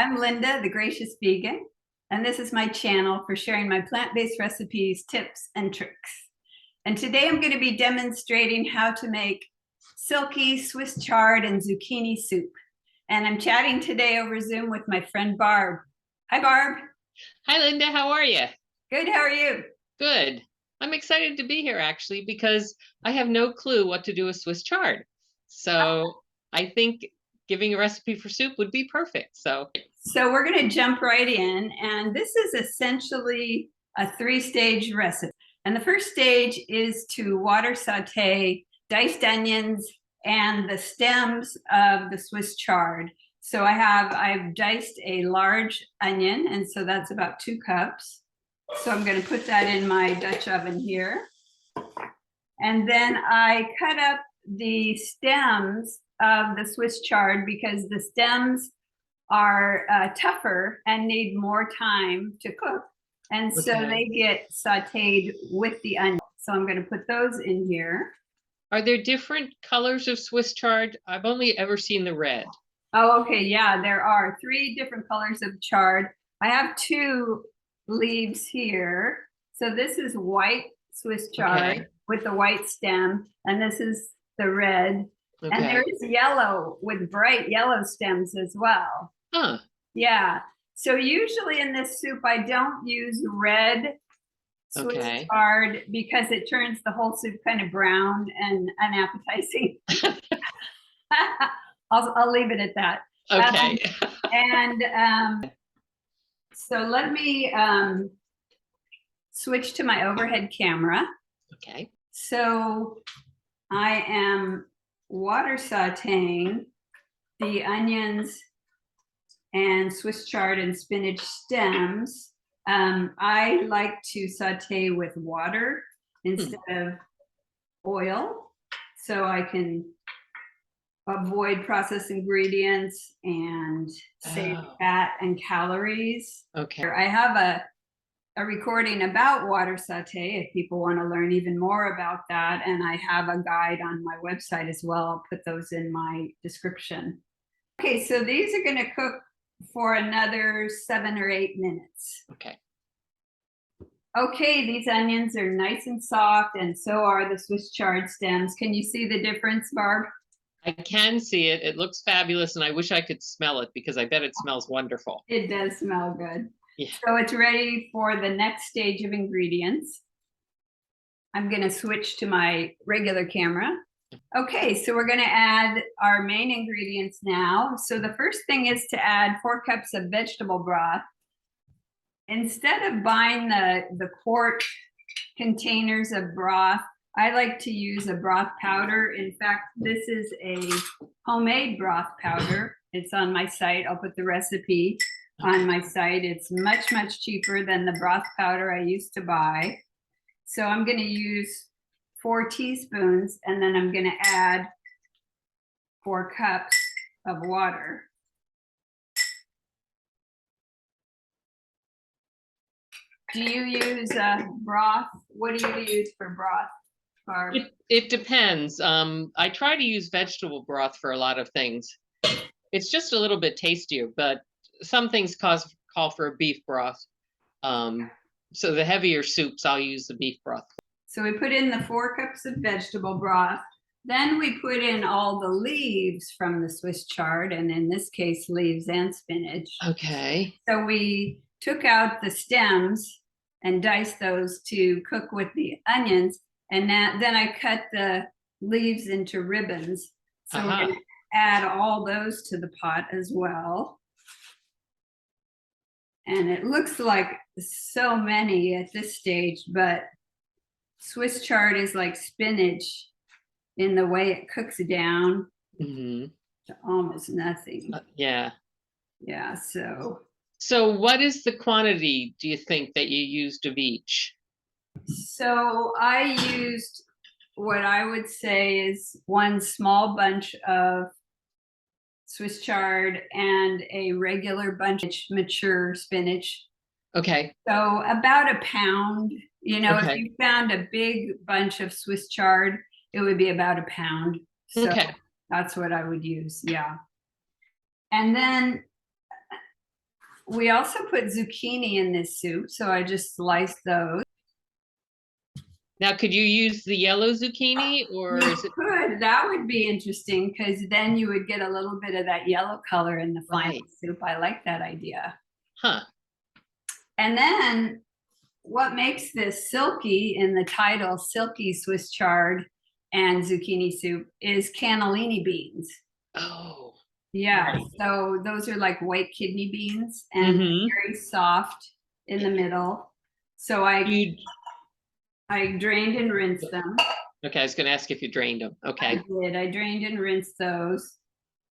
I'm Linda, the Gracious Vegan, and this is my channel for sharing my plant-based recipes, tips, and tricks. And today I'm going to be demonstrating how to make silky Swiss chard and zucchini soup. And I'm chatting today over Zoom with my friend Barb. Hi, Barb. Hi, Linda. How are you? Good. How are you? Good. I'm excited to be here actually because I have no clue what to do with Swiss chard. So I think giving a recipe for soup would be perfect. So we're going to jump right in. And this is essentially a three-stage recipe. And the first stage is to water saute diced onions and the stems of the Swiss chard. So I've diced a large onion, and so that's about 2 cups. So I'm going to put that in my Dutch oven here. And then I cut up the stems of the Swiss chard because the stems are tougher and need more time to cook. And so they get sauteed with the onion. So I'm going to put those in here. Are there different colors of Swiss chard? I've only ever seen the red. Oh, okay. Yeah, there are 3 different colors of chard. I have 2 leaves here. So this is white Swiss chard with the white stem, and this is the red. And there is yellow with bright yellow stems as well. Huh. Yeah. So usually in this soup, I don't use red Swiss chard because it turns the whole soup kind of brown and unappetizing. I'll leave it at that. Okay. So let me switch to my overhead camera. Okay. So I am water sauteing the onions and Swiss chard and spinach stems. I like to saute with water instead of oil, so I can avoid processed ingredients and save fat and calories. Okay. I have a recording about water saute if people want to learn even more about that, and I have a guide on my website as well. I'll put those in my description. Okay, so these are going to cook for another 7 or 8 minutes. Okay. Okay, these onions are nice and soft, and so are the Swiss chard stems. Can you see the difference, Barb? I can see it. It looks fabulous, and I wish I could smell it because I bet it smells wonderful. It does smell good. Yeah. So it's ready for the next stage of ingredients. I'm going to switch to my regular camera. Okay, so we're going to add our main ingredients now. So the first thing is to add 4 cups of vegetable broth. Instead of buying the quart containers of broth, I like to use a broth powder. In fact, this is a homemade broth powder. It's on my site. I'll put the recipe on my site. It's much, much cheaper than the broth powder I used to buy. So I'm going to use 4 teaspoons, and then I'm going to add 4 cups of water. Do you use broth? What do you use for broth, Barb? It depends. I try to use vegetable broth for a lot of things. It's just a little bit tastier, but some things call for a beef broth. So the heavier soups, I'll use the beef broth. So we put in the 4 cups of vegetable broth. Then we put in all the leaves from the Swiss chard, and in this case, leaves and spinach. Okay. So we took out the stems and diced those to cook with the onions. And then I cut the leaves into ribbons. So we're going to add all those to the pot as well. And it looks like so many at this stage, but Swiss chard is like spinach in the way it cooks down to almost nothing. Yeah. Yeah, So what is the quantity, do you think, that you used of each? So I used what I would say is 1 small bunch of Swiss chard and a regular bunch of mature spinach. Okay. So about a pound. You know, if you found a big bunch of Swiss chard, it would be about a pound. So that's what I would use. Yeah. And then we also put zucchini in this soup, so I just sliced those. Now, could you use the yellow zucchini or You is it? could, that would be interesting, because then you would get a little bit of that yellow color in the final Right. soup. I like that idea. Huh. And then what makes this silky in the title, Silky Swiss chard and zucchini soup, is cannellini beans. Oh. Yeah, Right. so those are like white kidney beans and Mm-hmm. very soft in the middle. So You, I drained and rinsed them. okay, I was gonna ask if you drained them. I Okay. did. I drained and rinsed those.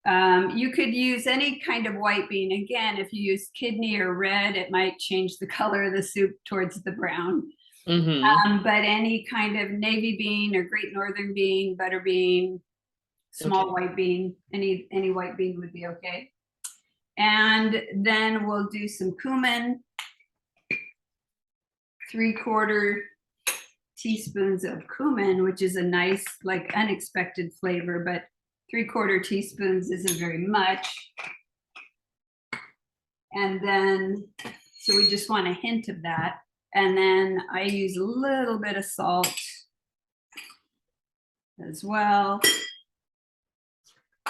You could use any kind of white bean. Again, if you use kidney or red, it might change the color of the soup towards the brown. Mm-hmm. But any kind of navy bean or great northern bean, butter bean, small Okay. white bean, any white bean would be okay. And then we'll do some cumin, 3/4 teaspoons of cumin, which is a nice, like, unexpected flavor, but 3/4 teaspoons isn't very much. And then, so we just want a hint of that. And then I use a little bit of salt as well.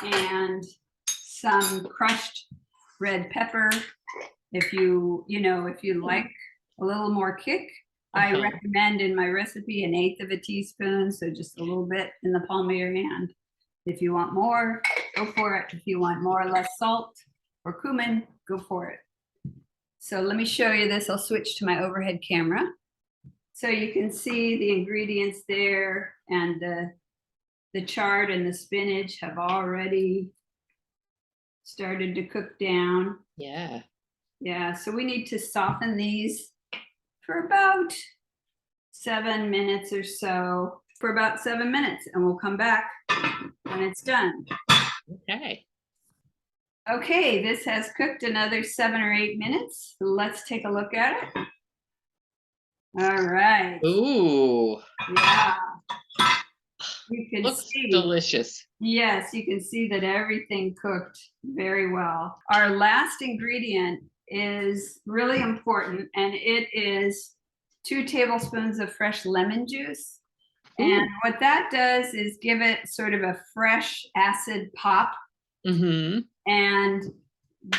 And some crushed red pepper. If you like a little more kick, I recommend in my recipe 1/8 of a teaspoon, so just a little bit in the palm of your hand. If you want more, go for it. If you want more or less salt or cumin, go for it. So let me show you this. I'll switch to my overhead camera. So you can see the ingredients there, and the chard and the spinach have already started to cook down. Yeah. Yeah, so we need to soften these for about 7 minutes or so, for about 7 minutes, and we'll come back when it's done. Okay. Okay, this has cooked another 7 or 8 minutes. Let's take a look at it. All right. Ooh. Yeah. You can Looks see. delicious. Yes, you can see that everything cooked very well. Our last ingredient is really important, and it is 2 tablespoons of fresh lemon juice. And what that does is give it sort of a fresh acid pop. Mm-hmm. And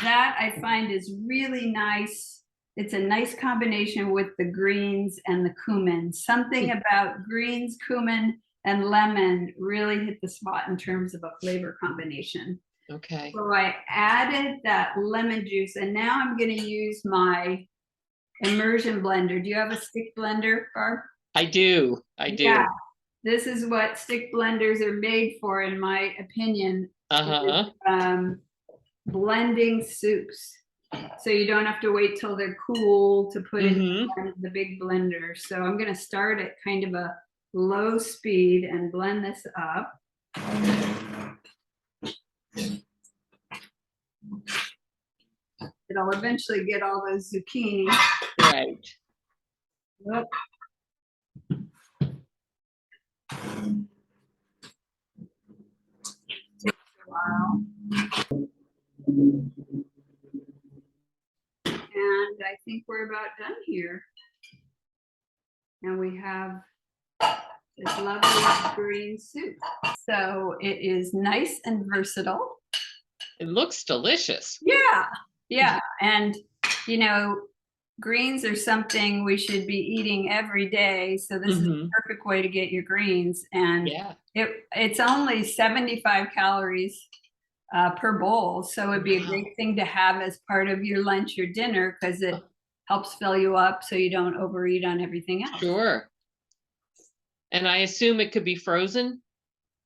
that I find is really nice. It's a nice combination with the greens and the cumin. Something about greens, cumin, and lemon really hit the spot in terms of a flavor combination. Okay. So I added that lemon juice, and now I'm going to use my immersion blender. Do you have a stick blender, Barb? I do. I do. Yeah. This is what stick blenders are made for, in my opinion. Blending soups. So you don't have to wait till they're cool to put in the big blender. So I'm going to start at kind of a low speed and blend this up. It'll eventually get all those zucchini. Right. Yep. Takes a while. And I think we're about done here. And we have this lovely green soup. So it is nice and versatile. It looks delicious. Yeah, yeah. And, you know, greens are something we should be eating every day. So this is the perfect way to get your greens. And it's only 75 calories per bowl. So it'd be a great thing to have as part of your lunch or dinner, because it helps fill you up so you don't overeat on everything else. Sure. And I assume it could be frozen?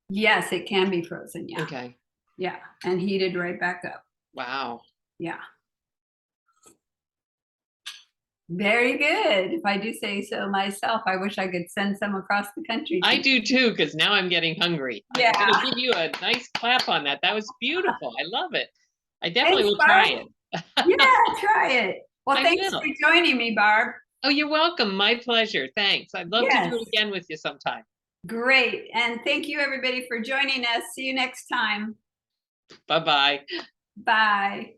Yes, it can be frozen. Yeah. Okay. Yeah. And heated right back up. Wow. Yeah. Very good. If I do say so myself, I wish I could send some across the country. I do too, because now I'm getting hungry. Yeah. I'm going to give you a nice clap on that. That was beautiful. I love it. I definitely will try it. Yeah, try it. Well, thanks for joining me, Barb. Oh, you're welcome. My pleasure. Thanks. I'd love to do it again with you sometime. Great. And thank you, everybody, for joining us. See you next time. Bye-bye. Bye.